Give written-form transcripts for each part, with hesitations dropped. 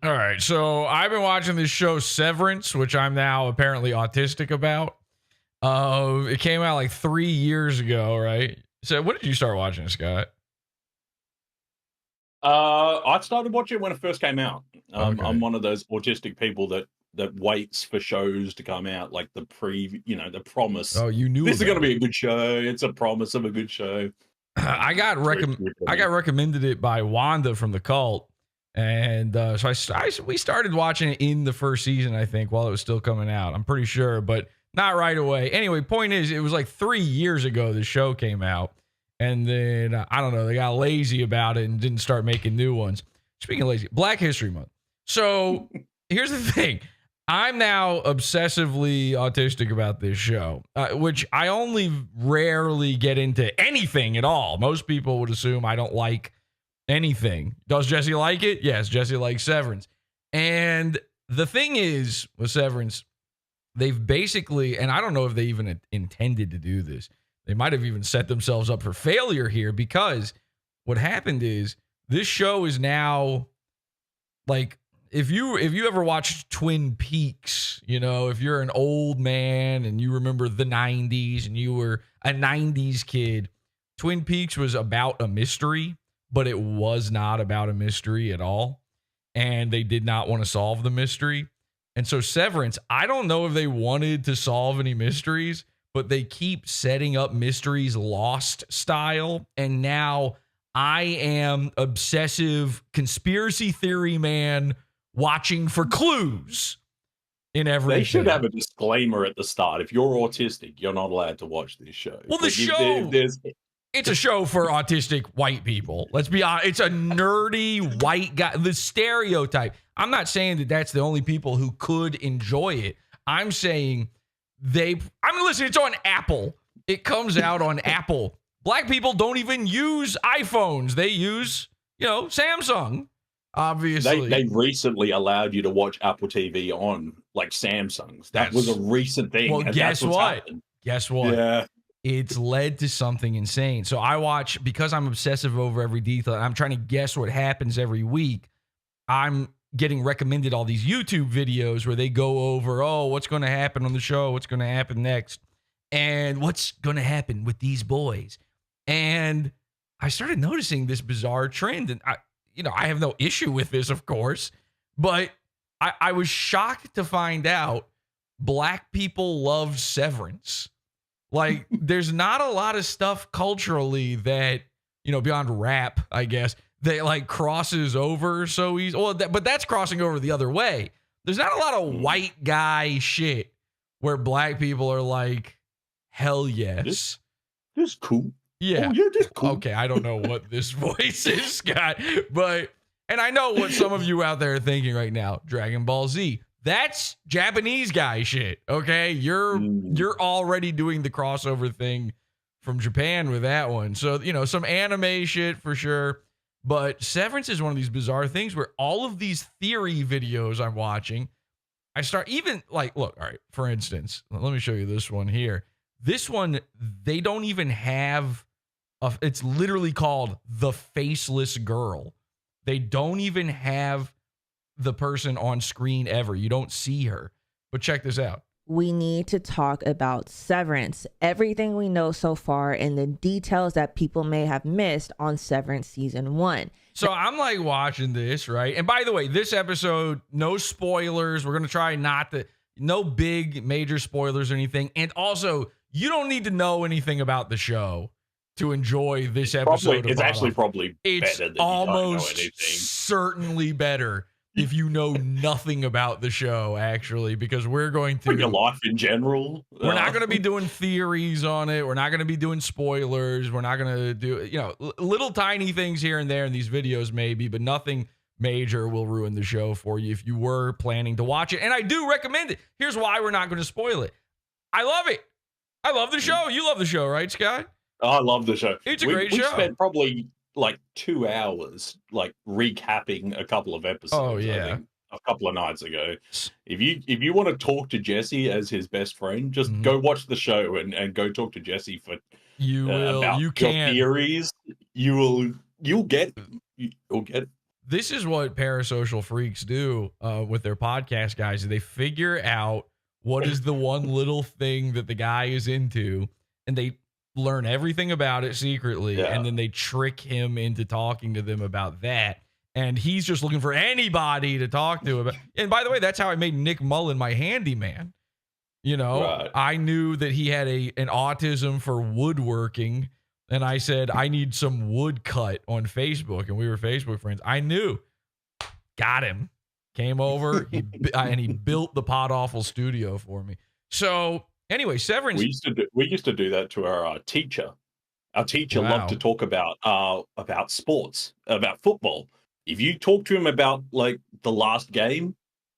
All right, so I've been watching this show Severance, which I'm now apparently autistic about. It came out like 3 years ago, right? So when did you start watching, Scott? I started watching it when it first came out. I'm Okay. one of those autistic people that waits for shows to come out, like the promise. Oh, you knew This is going to about be it. a good show. It's a promise of a good show. I got Very recomm- true for I me. got recommended it by Wanda from the Cult, and we started watching it in the first season, I think, while it was still coming out. I'm pretty sure, but not right away. Anyway, point is, it was like 3 years ago the show came out, and then I don't know, they got lazy about it and didn't start making new ones. Speaking of lazy, Black History Month. So here's the thing. I'm now obsessively autistic about this show, which I only rarely get into anything at all. Most people would assume I don't like anything. Does Jesse like it? Yes, Jesse likes Severance. And the thing is with Severance, they've basically, and I don't know if they even intended to do this, they might have even set themselves up for failure here, because what happened is this show is now like, if you ever watched Twin Peaks, if you're an old man and you remember the 90s and you were a 90s kid, Twin Peaks was about a mystery, but it was not about a mystery at all. And they did not want to solve the mystery. And so Severance, I don't know if they wanted to solve any mysteries, but they keep setting up mysteries Lost style. And now I am obsessive conspiracy theory man watching for clues in everything. They should have a disclaimer at the start. If you're autistic, you're not allowed to watch this show. Well, the show, it's a show for autistic white people. Let's be honest. It's a nerdy white guy. The stereotype. I'm not saying that that's the only people who could enjoy it. I'm saying listen, it's on Apple. It comes out on Apple. Black people don't even use iPhones. They use, Samsung. Obviously, they recently allowed you to watch Apple TV on like Samsungs. That was a recent thing. Well, guess what? Guess what? Yeah. It's led to something insane. So I watch, because I'm obsessive over every detail, and I'm trying to guess what happens every week. I'm getting recommended all these YouTube videos where they go over, what's going to happen on the show? What's going to happen next? And what's going to happen with these boys? And I started noticing this bizarre trend, and I have no issue with this, of course, but I was shocked to find out Black people love Severance. Like, there's not a lot of stuff culturally that, beyond rap, I guess, that like crosses over so easy. Well, but that's crossing over the other way. There's not a lot of white guy shit where Black people are like, hell yes. This is cool. Yeah. Oh, yeah, this cool. Okay, I don't know what this voice is, Scott, and I know what some of you out there are thinking right now. Dragon Ball Z. That's Japanese guy shit. Okay, you're already doing the crossover thing from Japan with that one. So, some anime shit for sure. But Severance is one of these bizarre things where all of these theory videos I'm watching, I start even like, look, all right, for instance, let me show you this one here. This one, they don't even have it's literally called The Faceless Girl. They don't even have the person on screen ever. You don't see her. But check this out. We need to talk about Severance, everything we know so far, and the details that people may have missed on Severance season 1. So I'm like watching this, right? And by the way, this episode, no spoilers. We're going to try no big major spoilers or anything. And also, you don't need to know anything about the show to enjoy this episode. It's actually probably it's better than almost you don't know anything. Certainly better if you know nothing about the show, actually, because we're going to your life in general. We're not going to be doing theories on it. We're not going to be doing spoilers. We're not going to do, little tiny things here and there in these videos, maybe, but nothing major will ruin the show for you if you were planning to watch it. And I do recommend it. Here's why we're not going to spoil it. I love it. I love the show. You love the show, right, Scott? I love the show. It's a great show. We spent probably like 2 hours like recapping a couple of episodes. Oh yeah, I think, a couple of nights ago. If you want to talk to Jesse as his best friend, just go watch the show and go talk to Jesse for you will about you can your theories. You'll get it. this is what parasocial freaks do with their podcast guys. Is they figure out what is the one little thing that the guy is into, and they learn everything about it secretly, and then they trick him into talking to them about that. And he's just looking for anybody to talk to about. And by the way, that's how I made Nick Mullen my handyman. You know, Right. I knew that he had an autism for woodworking, and I said, I need some wood cut on Facebook, and we were Facebook friends. I knew. Got him. Came over, and he built the PODAWFUL studio for me. So anyway, Severance. We used to do that to our teacher. Our teacher loved to talk about sports, about football. If you talk to him about like the last game,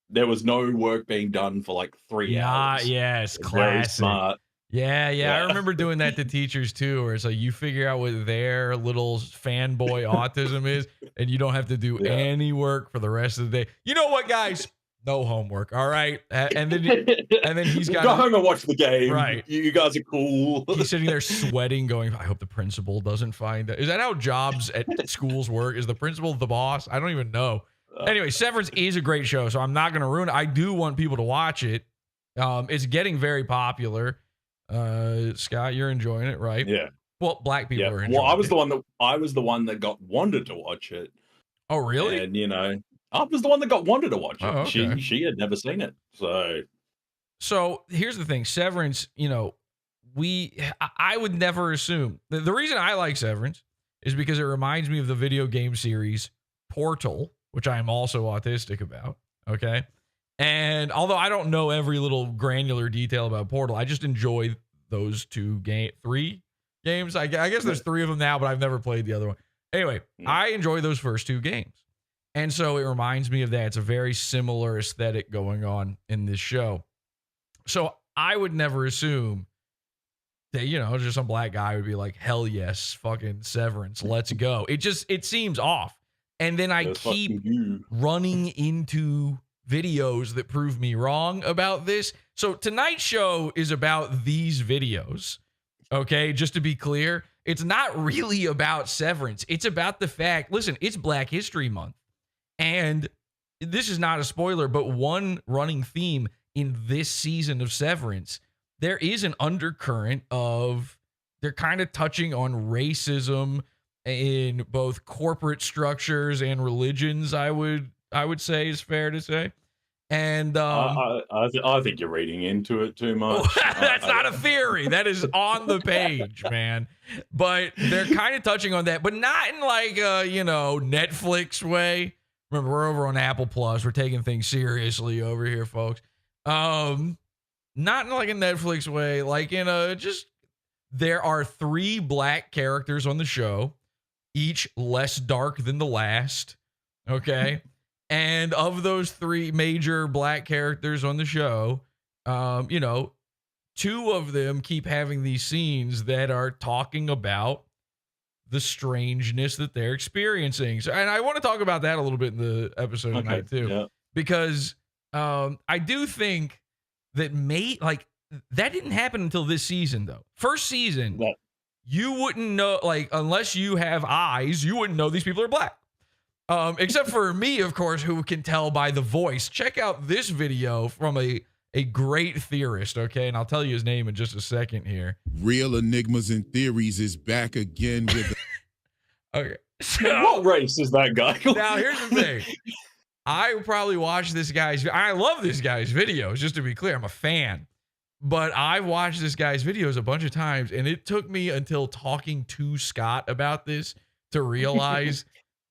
there was no work being done for like 3 hours. Yes, Very classic. smart. Yeah. I remember doing that to teachers too, where it's like you figure out what their little fanboy autism is, and you don't have to do any work for the rest of the day. You know what, guys? No homework. All right. And then he's got go home and watch the game. Right. You guys are cool. He's sitting there sweating, going, I hope the principal doesn't find that. Is that how jobs at schools work? Is the principal the boss? I don't even know. Anyway, Severance is a great show, so I'm not going to ruin it. I do want people to watch it. It's getting very popular. Scott, you're enjoying it, right? Yeah. Well, black people are enjoying it. Well, I was the one that got Wanda to watch it. Oh, really? And I was the one that got Wanda to watch it. Oh, okay. She had never seen it. So here's the thing, Severance, I would never assume. The reason I like Severance is because it reminds me of the video game series Portal, which I am also autistic about, okay? And although I don't know every little granular detail about Portal, I just enjoy those three games. I guess there's 3 of them now, but I've never played the other one. Anyway, I enjoy those first 2 games. And so it reminds me of that. It's a very similar aesthetic going on in this show. So I would never assume that, just some black guy would be like, hell yes, fucking Severance, let's go. It seems off. And then I keep running into videos that prove me wrong about this. So tonight's show is about these videos. Okay, just to be clear, it's not really about Severance. It's about the fact, listen, it's Black History Month. And this is not a spoiler, but one running theme in this season of Severance, there is an undercurrent of, they're kind of touching on racism in both corporate structures and religions, I would say is fair to say. And I think you're reading into it too much. That's not a theory. That is on the page, man. But they're kind of touching on that, but not in like a, Netflix way. Remember, we're over on Apple Plus. We're taking things seriously over here, folks. Not in like a Netflix way, like in there are 3 black characters on the show, each less dark than the last. Okay. And of those 3 major black characters on the show, 2 of them keep having these scenes that are talking about the strangeness that they're experiencing. So, and I want to talk about that a little bit in the episode tonight too, because I do think that that didn't happen until this season though. First season, you wouldn't know, like, unless you have eyes, you wouldn't know these people are black. Except for me, of course, who can tell by the voice. Check out this video from a great theorist, okay? And I'll tell you his name in just a second here. Real Enigmas and Theories is back again with Okay. So, what race is that guy? Now, here's the thing. I probably watched this guy's... I love this guy's videos, just to be clear. I'm a fan. But I've watched this guy's videos a bunch of times, and it took me until talking to Scott about this to realize...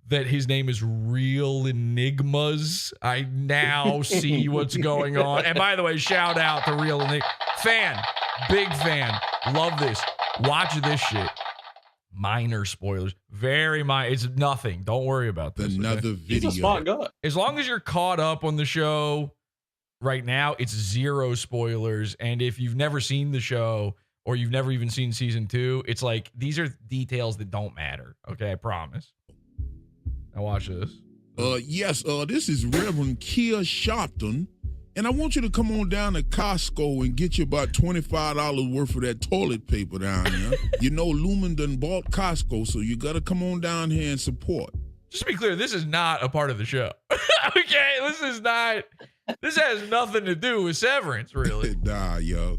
that his name is Real Enigmas. I now see what's going on. And by the way, shout out to Real Enigmas. Big fan. Love this. Watch this shit. Minor spoilers. Very minor. It's nothing. Don't worry about this. Another video. He's a smart guy. As long as you're caught up on the show right now, it's 0 spoilers. And if you've never seen the show or you've never even seen season 2, it's like, these are details that don't matter. Okay, I promise. Now watch this. Yes, this is Reverend Kia Sharpton, and I want you to come on down to Costco and get you about $25 worth of that toilet paper down there. Lumen done bought Costco, so you got to come on down here and support. Just to be clear, this is not a part of the show. Okay, this has nothing to do with Severance, really. Nah, yo,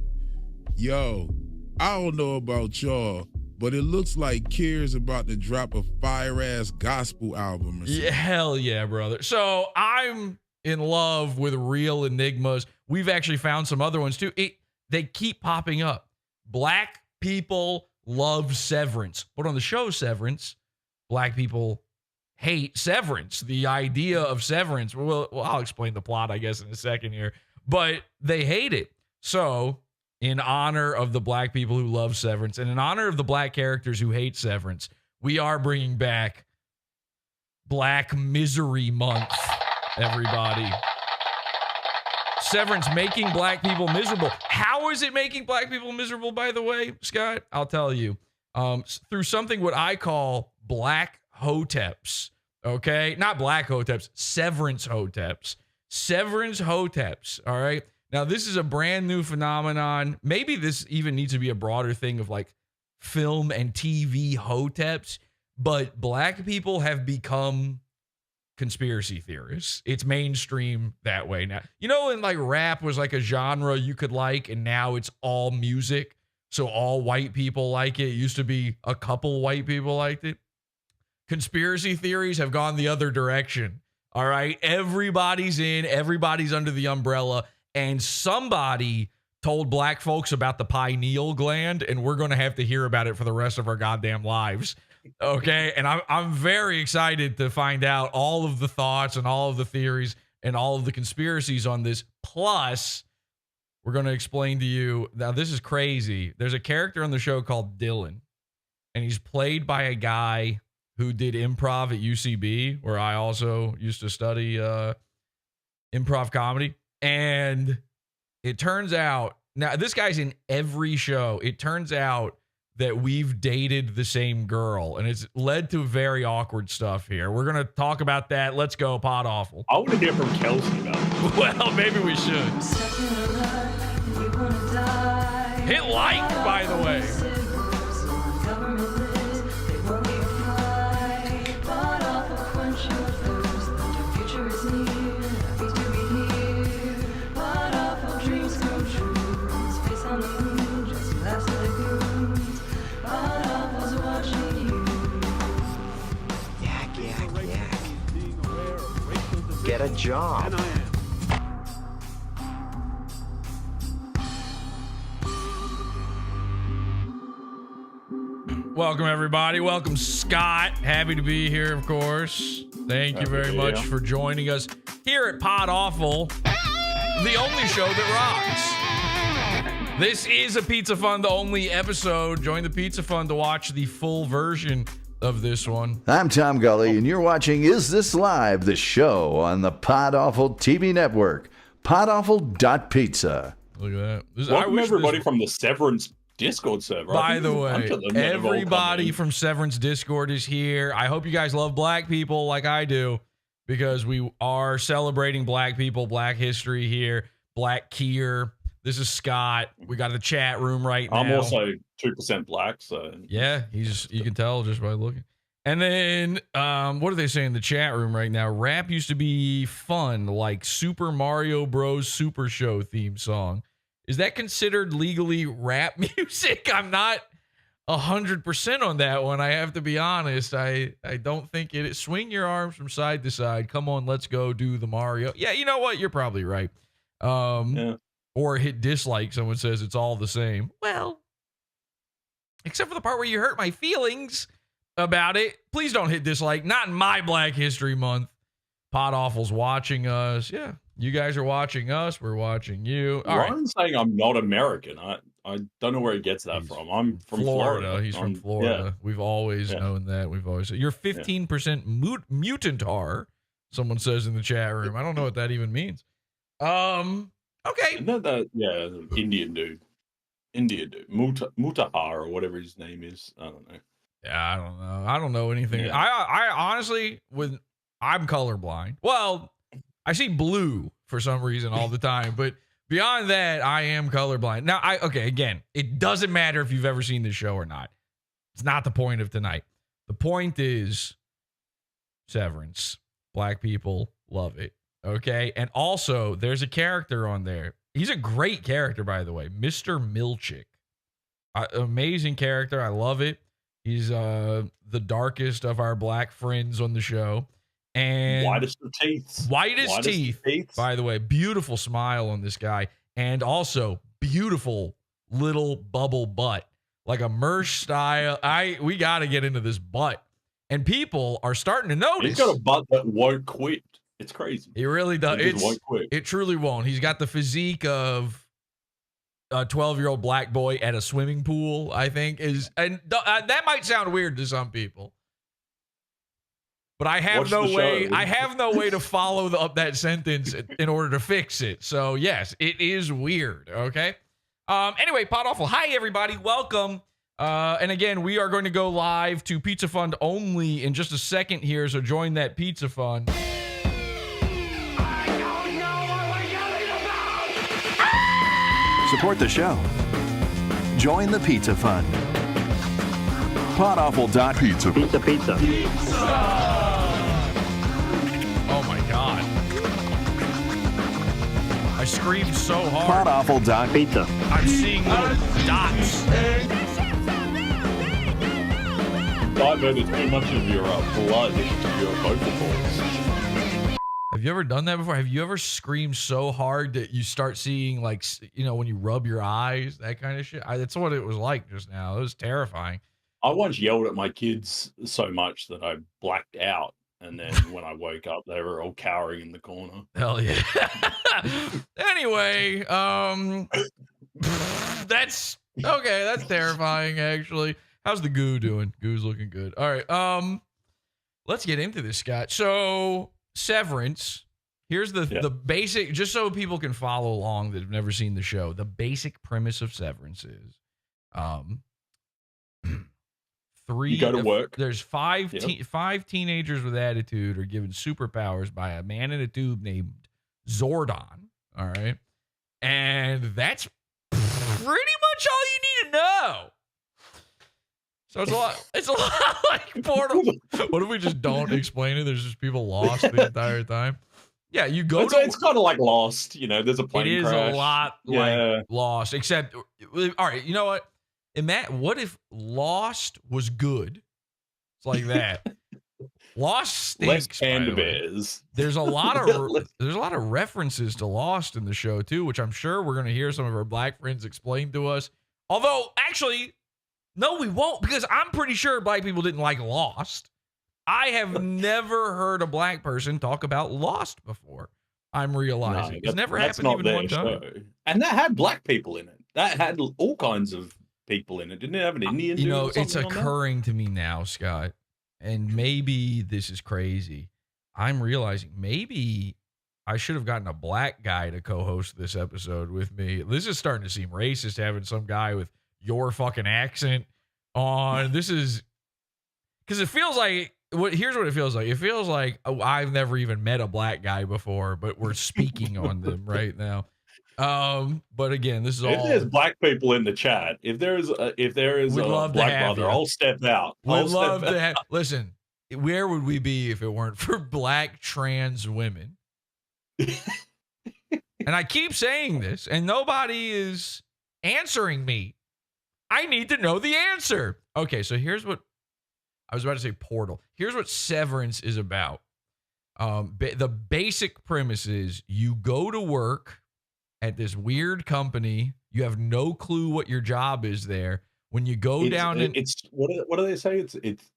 I don't know about y'all, but it looks like Kier's about to drop a fire-ass gospel album. Yeah, hell yeah, brother. So I'm in love with real enigmas. We've actually found some other ones too. They keep popping up. Black people love Severance, but on the show Severance, black people hate Severance. The idea of Severance. Well, I'll explain the plot, I guess, in a second here, but they hate it. So, in honor of the black people who love Severance and in honor of the black characters who hate Severance, we are bringing back Black Misery Month, everybody. Severance making black people miserable. How is it making black people miserable, by the way, Scott? I'll tell you. Through something what I call black hoteps. Okay? Not black hoteps, Severance hoteps. Severance hoteps. All right? Now, this is a brand new phenomenon. Maybe this even needs to be a broader thing of like film and TV hoteps, but black people have become conspiracy theorists. It's mainstream that way now. You know, when like rap was like a genre you could like, and now it's all music. So all white people like it. It used to be a couple white people liked it. Conspiracy theories have gone the other direction. All right. Everybody's in, everybody's under the umbrella. And somebody told black folks about the pineal gland, and we're going to have to hear about it for the rest of our goddamn lives. Okay. And I'm very excited to find out all of the thoughts and all of the theories and all of the conspiracies on this. Plus, we're going to explain to you. Now, this is crazy. There's a character on the show called Dylan, and he's played by a guy who did improv at UCB, where I also used to study improv comedy. And it turns out, now this guy's in every show. It turns out that we've dated the same girl, and it's led to very awkward stuff here. We're going to talk about that. Let's go, Pod Awful. I want to hear from Kelsey about it. Well, maybe we should. Hit like, by the way. Get a job. Welcome, everybody. Welcome, Scott. Happy to be here, of course. Thank you very much for joining us here at Pod Awful, the only show that rocks. This is a Pizza Fund only episode. Join the Pizza Fund to watch the full version of this one. I'm Tom Gully, and you're watching Is This Live, the show on the Pod Awful TV network, podawful.pizza. Look at that. Welcome everybody from the Severance Discord server. By the way, everybody from Severance Discord is here. I hope you guys love black people like I do, because we are celebrating black people, black history here. Black Kier. This is Scott. We got the chat room right now. I'm also 2% black, so yeah, you can tell just by looking. And then what are they saying in the chat room right now? Rap used to be fun, like Super Mario Bros. Super Show theme song. Is that considered legally rap music? I'm not 100% on that one. I have to be honest. I don't think it is. Swing your arms from side to side. Come on, let's go do the Mario. Yeah, you know what? You're probably right. Yeah. Or hit dislike. Someone says it's all the same. Well, except for the part where you hurt my feelings about it. Please don't hit dislike. Not in my Black History Month. Pod Awful's watching us. Yeah, you guys are watching us. We're watching you. All Ryan's saying I'm not American. I don't know where he gets that from. I'm from Florida. He's from Florida. Yeah. We've always known that. We've always said you're 15% mutantar. Someone says in the chat room. I don't know what that even means. Okay. Isn't that Indian dude. Mutahar or whatever his name is. I don't know. Yeah, I don't know. I don't know anything. Yeah. I honestly, I'm colorblind. Well, I see blue for some reason all the time, but beyond that, I am colorblind. Now, again, it doesn't matter if you've ever seen this show or not. It's not the point of tonight. The point is, Severance. Black people love it. Okay. And also, there's a character on there. He's a great character, by the way. Mr. Milchick. Amazing character. I love it. He's the darkest of our black friends on the show. And whitest of teeth. Whitest teeth. By the way, beautiful smile on this guy. And also beautiful little bubble butt. Like a Mersh style. We got to get into this butt. And people are starting to notice. He's got a butt that won't quit. It's crazy. He really does. It truly won't. He's got the physique of a 12-year-old black boy at a swimming pool, I think. That might sound weird to some people. But I have no way to follow up that sentence in order to fix it. So, yes, it is weird, okay? Anyway, PODAWFUL. Hi, everybody. Welcome. And again, we are going to go live to Pizza Fund only in just a second here, so join that Pizza Fund. Support the show. Join the Pizza Fund. PODAWFUL.pizza. Pizza. Oh my God. I screamed so hard. PODAWFUL.pizza. I'm seeing little dots. Diverted too much of your blood into your vocal cords. Have you ever done that before? Have you ever screamed so hard that you start seeing, like, when you rub your eyes, that kind of shit? That's what it was like just now. It was terrifying. I once yelled at my kids so much that I blacked out. And then when I woke up, they were all cowering in the corner. Hell yeah. Anyway, that's okay. That's terrifying, actually. How's the goo doing? Goo's looking good. All right. Let's get into this, Scott. So, Severance. Here's the basic, just so people can follow along that have never seen the show. The basic premise of Severance is, you go to work. There's five teenagers with attitude are given superpowers by a man in a tube named Zordon. All right, and that's pretty much all you need to know. So it's a lot like Portal. What if we just don't explain it? There's just people lost the entire time. Yeah, you go it's kind of like Lost, there's a plane crash. It is a lot like Lost, except, all right, you know what? What if Lost was good? It's like that. Lost stinks. Less panda bears. There's a lot of references to Lost in the show too, which I'm sure we're going to hear some of our black friends explain to us. Although, actually, no, we won't, because I'm pretty sure black people didn't like Lost. I have never heard a black person talk about Lost before. I'm realizing it's never happened even one time. Show. And that had black people in it. That had all kinds of people in it. Didn't it have an Indian? It's occurring to me now, Scott, and maybe this is crazy. I'm realizing maybe I should have gotten a black guy to co-host this episode with me. This is starting to seem racist, having some guy with your fucking accent on. This is because it feels like here's what it feels like. It feels like I've never even met a black guy before, but we're speaking on them right now. But again, this is all. If there's black people in the chat, if there is a black brother, I'll step out. Listen, where would we be if it weren't for black trans women? And I keep saying this, and nobody is answering me. I need to know the answer. Okay, so here's what I was about to say. Portal. Here's what Severance is about. The basic premise is you go to work at this weird company. You have no clue what your job is there. When you go what do they say?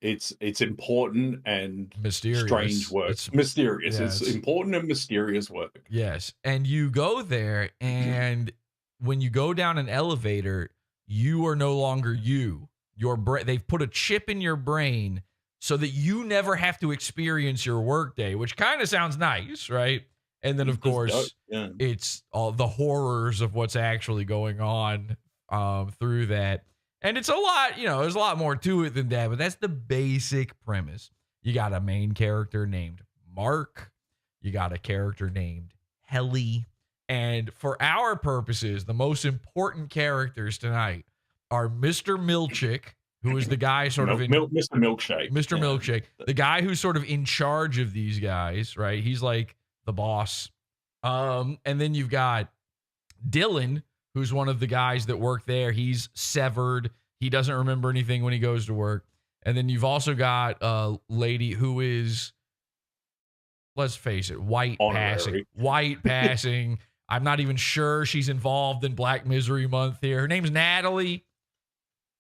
It's important and mysterious. Strange work. It's mysterious. Yeah, it's important and mysterious work. Yes, and you go there, and when you go down an elevator, you are no longer you. They've put a chip in your brain so that you never have to experience your workday, which kind of sounds nice, right? And then, of course, it's all the horrors of what's actually going on through that. And it's a lot, there's a lot more to it than that, but that's the basic premise. You got a main character named Mark. You got a character named Helly. And for our purposes, the most important characters tonight are Mr. Milchick, who is the guy sort of in Mr. Milkshake. Mr. Milchick, the guy who's sort of in charge of these guys, right? He's like the boss. And then you've got Dylan, who's one of the guys that work there. He's severed. He doesn't remember anything when he goes to work. And then you've also got a lady who is, let's face it, white passing. I'm not even sure she's involved in Black Misery Month here. Her name's Natalie.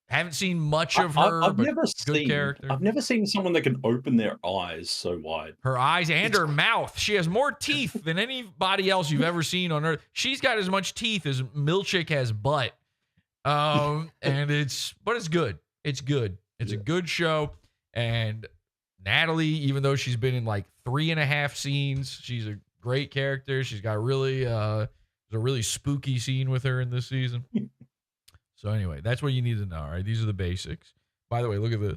Haven't seen much of her, I've but never good seen, character. I've never seen someone that can open their eyes so wide. Her eyes and her mouth. She has more teeth than anybody else you've ever seen on Earth. She's got as much teeth as Milchick has butt. And it's good. It's good. It's a good show. And Natalie, even though she's been in like 3.5 scenes, she's a great character. She's got there's a really spooky scene with her in this season. So anyway, that's what you need to know. All right, these are the basics. By the way, look at this.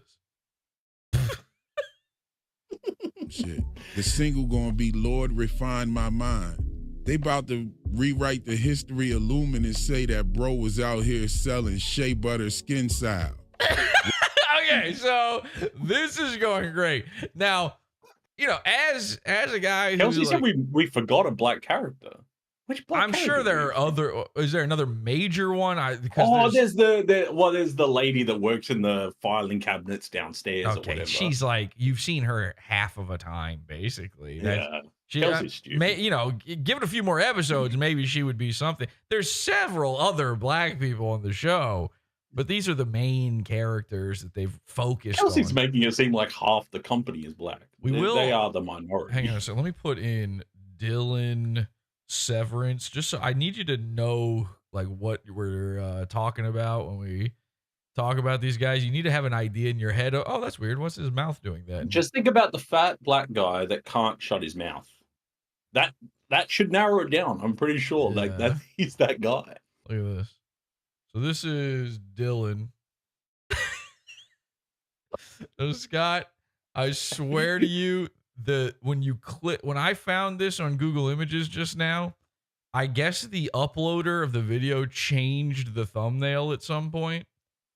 Shit. The single gonna be Lord Refine My Mind. They about to rewrite the history of Lumen and say that bro was out here selling shea butter skin salve. Okay, so this is going great. Now, as a guy who's Kelsey said we forgot a black character. Which black I'm character sure there are other. Is there another major one? There's the lady that works in the filing cabinets downstairs. Okay, or whatever. she's like, you've seen her half of a time, basically. Kelsey's stupid. Give it a few more episodes, maybe she would be something. There's several other black people on the show, but these are the main characters that they've focused on. Kelsey's making it seem like half the company is black. They are the minority. Hang on a second. Let me put in Dylan Severance, just so I need you to know like what we're talking about when we talk about these guys. You need to have an idea in your head of, oh, that's weird. What's his mouth doing that? Just think about the fat black guy that can't shut his mouth. That should narrow it down. I'm pretty sure. Yeah. Like that he's that guy. Look at this. So this is Dylan. So Scott, I swear to you, when I found this on Google Images just now, I guess the uploader of the video changed the thumbnail at some point,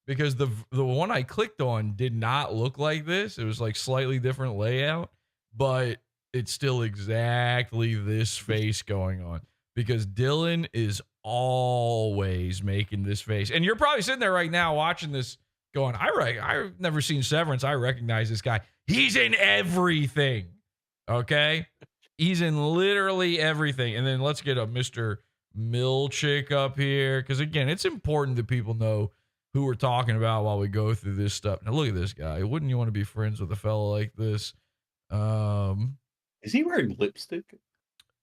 because the one I clicked on did not look like this. It was like slightly different layout, but it's still exactly this face going on, because Dylan is always making this face. And you're probably sitting there right now watching this going, I've never seen Severance. I recognize this guy. He's in everything. Okay? He's in literally everything. And then let's get a Mr. Milchick up here, because again, it's important that people know who we're talking about while we go through this stuff. Now look at this guy. Wouldn't you want to be friends with a fellow like this? Is he wearing lipstick?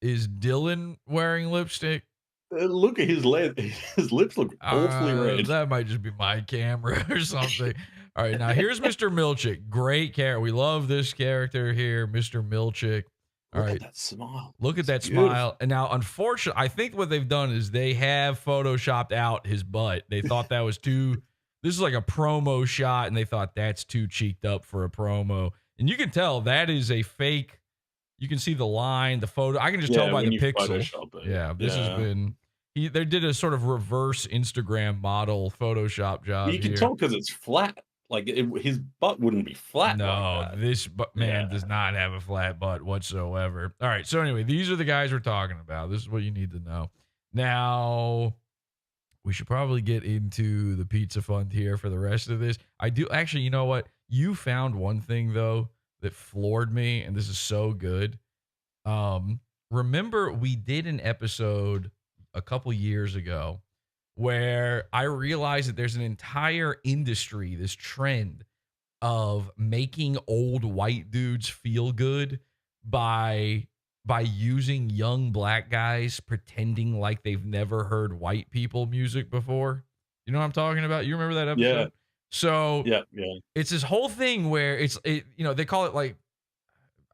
Is Dylan wearing lipstick? Look at his lips. His lips look awfully red. That might just be my camera or something. All right, now here's Mr. Milchick. Great character. We love this character here, Mr. Milchick. All right. Look at that smile. Look at that smile. And now, unfortunately, I think what they've done is they have photoshopped out his butt. They thought that was too, this is like a promo shot, and they thought that's too cheeked up for a promo. And you can tell that is a fake. You can see the line, the photo. I can just tell by the pixel. Yeah, this has been, they did a sort of reverse Instagram model Photoshop job. You can tell because it's flat. Like his butt wouldn't be flat. No, like this man does not have a flat butt whatsoever. All right. So anyway, these are the guys we're talking about. This is what you need to know. Now, we should probably get into the pizza fund here for the rest of this. I do actually, you know what? You found one thing though that floored me, and this is so good. Remember we did an episode a couple years ago where I realized that there's an entire industry, this trend of making old white dudes feel good by using young black guys pretending like they've never heard white people music before. You know what I'm talking about? You remember that episode? Yeah. So yeah. It's this whole thing where they call it like,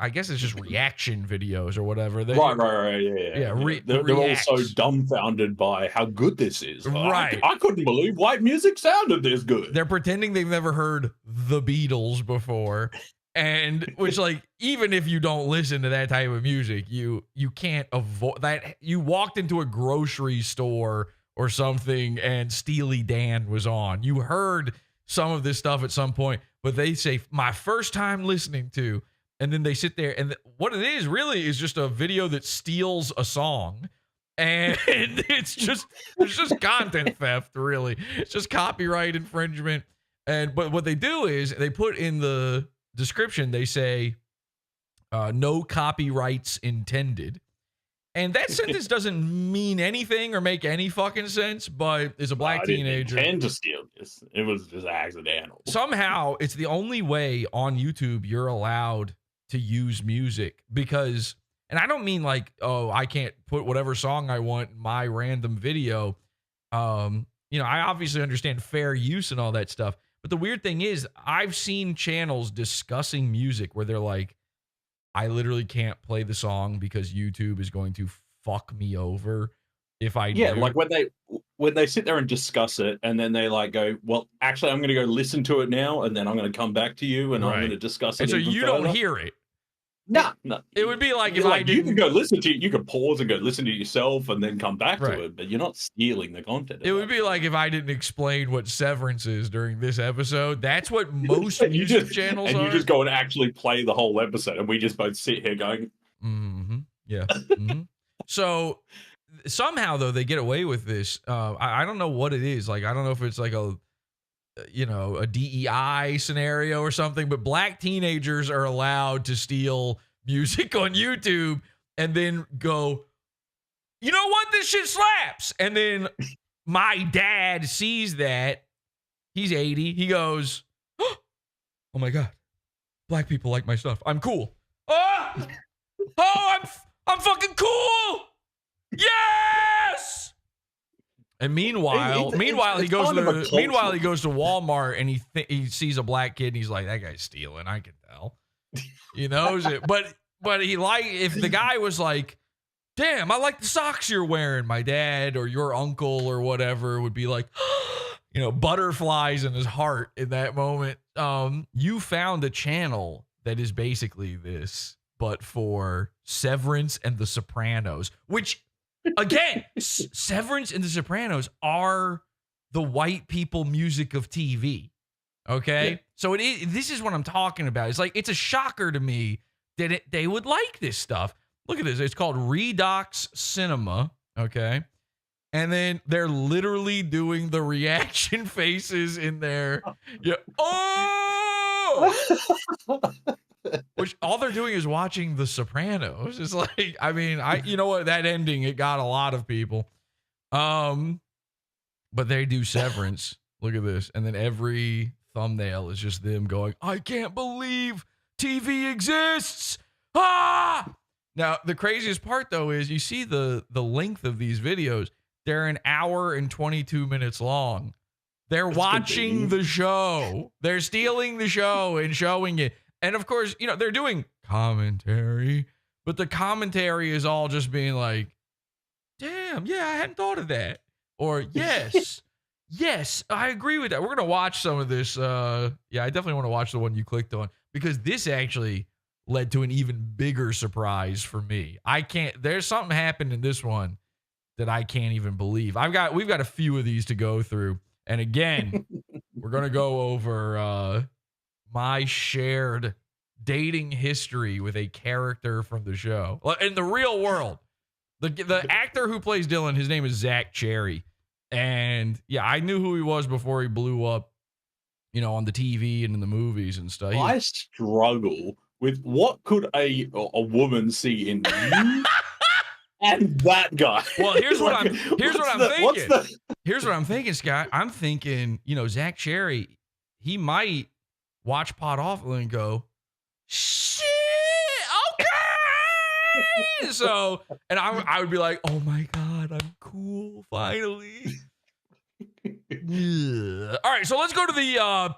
I guess it's just reaction videos or whatever. Right. Yeah. They're all so dumbfounded by how good this is. Right. I couldn't believe white music sounded this good. They're pretending they've never heard the Beatles before. And which, like, even if you don't listen to that type of music, you can't avoid that. You walked into a grocery store or something and Steely Dan was on. You heard some of this stuff at some point, but they say my first time listening to, and then they sit there and what it is really is just a video that steals a song. And it's just content theft, really. It's just copyright infringement. But what they do is they put in the description, they say, no copyrights intended. And that sentence doesn't mean anything or make any fucking sense, but as a black teenager. I didn't intend to steal this. It was just accidental. Somehow, it's the only way on YouTube you're allowed to use music because, and I don't mean like, oh, I can't put whatever song I want in my random video. I obviously understand fair use and all that stuff. But the weird thing is, I've seen channels discussing music where they're like, I literally can't play the song because YouTube is going to fuck me over if I do. Like when they sit there and discuss it and then they like go, well, actually, I'm going to go listen to it now and then I'm going to come back to you and I'm going to discuss it. And so you further. don't hear it. No. It would be like if I didn't... You can go listen to it. You can pause and go listen to it yourself and then come back to it, but you're not stealing the content. It would be like if I didn't explain what Severance is during this episode. That's what most music channels are. And you just go and actually play the whole episode and we just both sit here going... Mm-hmm. Yeah. Mm-hmm. So somehow, though, they get away with this. I don't know what it is. Like, I don't know if it's like a DEI scenario or something, but black teenagers are allowed to steal music on YouTube and then go, you know what? This shit slaps. And then my dad sees that. He's 80. He goes, oh my God, black people like my stuff. I'm cool. Oh, I'm fucking cool. Yes. And meanwhile, he goes to Walmart and he sees a black kid and he's like, that guy's stealing. I can tell. He knows it. But if the guy was like, damn, I like the socks you're wearing, my dad or your uncle or whatever would be like, butterflies in his heart in that moment. You found a channel that is basically this, but for Severance and The Sopranos, which again, Severance and The Sopranos are the white people music of TV. Okay. Yeah. So this is what I'm talking about. It's like, it's a shocker to me that they would like this stuff. Look at this. It's called Redox Cinema. Okay. And then they're literally doing the reaction faces in there. Yeah. Oh, which all they're doing is watching The Sopranos. It's like, I mean, you know what? That ending, it got a lot of people. But they do Severance. Look at this. And then every thumbnail is just them going, I can't believe TV exists. Ah! Now, the craziest part, though, is you see the length of these videos. They're an hour and 22 minutes long. They're watching the show. They're stealing the show and showing it. And, of course, they're doing commentary. But the commentary is all just being like, damn, yeah, I hadn't thought of that. Or, yes. Yes, I agree with that. We're going to watch some of this. I definitely want to watch the one you clicked on because this actually led to an even bigger surprise for me. There's something happened in this one that I can't even believe. We've got a few of these to go through. And again, we're going to go over my shared dating history with a character from the show. In the real world, the actor who plays Dylan, his name is Zach Cherry. And yeah, I knew who he was before he blew up, on the TV and in the movies and stuff. I struggle with what could a woman see in you and that guy. Well, here's what I'm thinking, Scott. I'm thinking, Zach Cherry, he might watch PODAWFUL and go, shit, okay. So, and I would be like, oh my God, I'm cool, finally. Yeah. All right, so let's go to the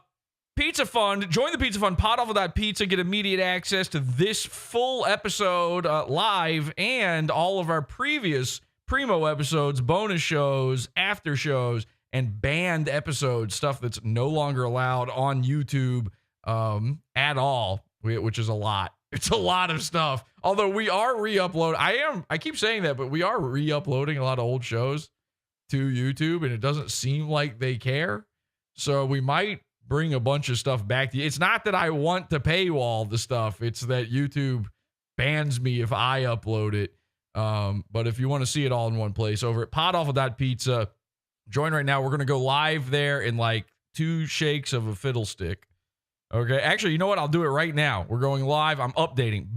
Pizza Fund. Join the Pizza Fund, PODAWFUL.pizza. Get immediate access to this full episode live and all of our previous Primo episodes, bonus shows, after shows, and banned episodes, stuff that's no longer allowed on YouTube at all, which is a lot. It's a lot of stuff. Although we are re-upload. I keep saying that, but we are re-uploading a lot of old shows to YouTube, and it doesn't seem like they care. So we might bring a bunch of stuff back to you. It's not that I want to paywall the stuff. It's that YouTube bans me if I upload it. But if you want to see it all in one place, over at PODAWFUL.pizza, join right now. We're going to go live there in like 2 shakes of a fiddlestick. Okay. Actually, you know what? I'll do it right now. We're going live. I'm updating.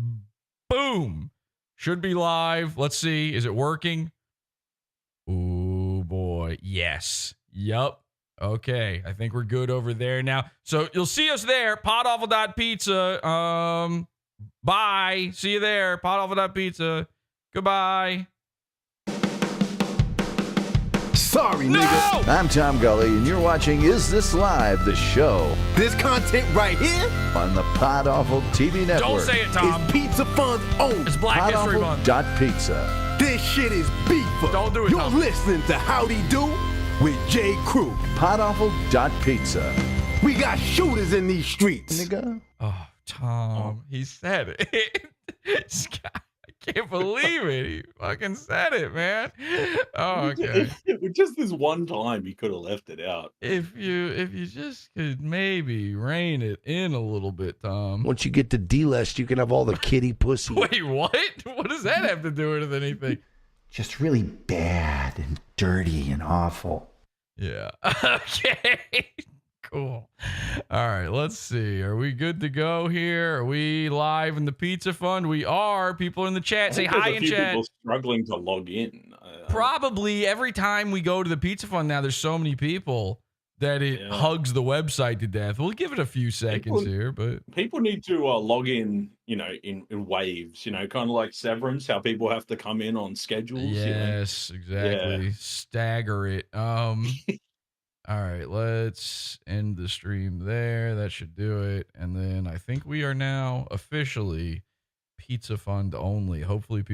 Boom. Should be live. Let's see. Is it working? Oh boy. Yes. Yup. Okay. I think we're good over there now. So you'll see us there. PODAWFUL.pizza. Bye. See you there. PODAWFUL.pizza. Goodbye. Sorry, No! nigga. I'm Tom Gully, and you're watching Is This Live, the show This content right here on the Pod Awful TV network. Don't say it, Tom. is Pizza Fun's own. It's Black History Month. PodAwful.pizza. This shit is beefer. Don't do it, You're Tom. listening to Howdy Do with J. Crew. PodAwful.pizza. We got shooters in these streets. Nigga. Oh, Tom. He said it. This guy, I can't believe it. He fucking said it, man. Oh, okay. Just this one time, he could have left it out. If you just could maybe rein it in a little bit, Tom. Once you get to D-list, you can have all the kitty pussy. Wait, what? What does that have to do with anything? Just really bad and dirty and awful. Yeah. Okay. Cool. All right. Let's see. Are we good to go here? Are we live in the Pizza Fund? We are. People in the chat say hi in chat. People struggling to log in. Probably every time we go to the Pizza Fund now, there's so many people that it hugs the website to death. We'll give it a few seconds here, but people need to log in, in waves, kind of like Severance, how people have to come in on schedules. Yes, exactly. Yeah. Stagger it. All right, let's end the stream there. That should do it. And then I think we are now officially Pizza Fund only. Hopefully people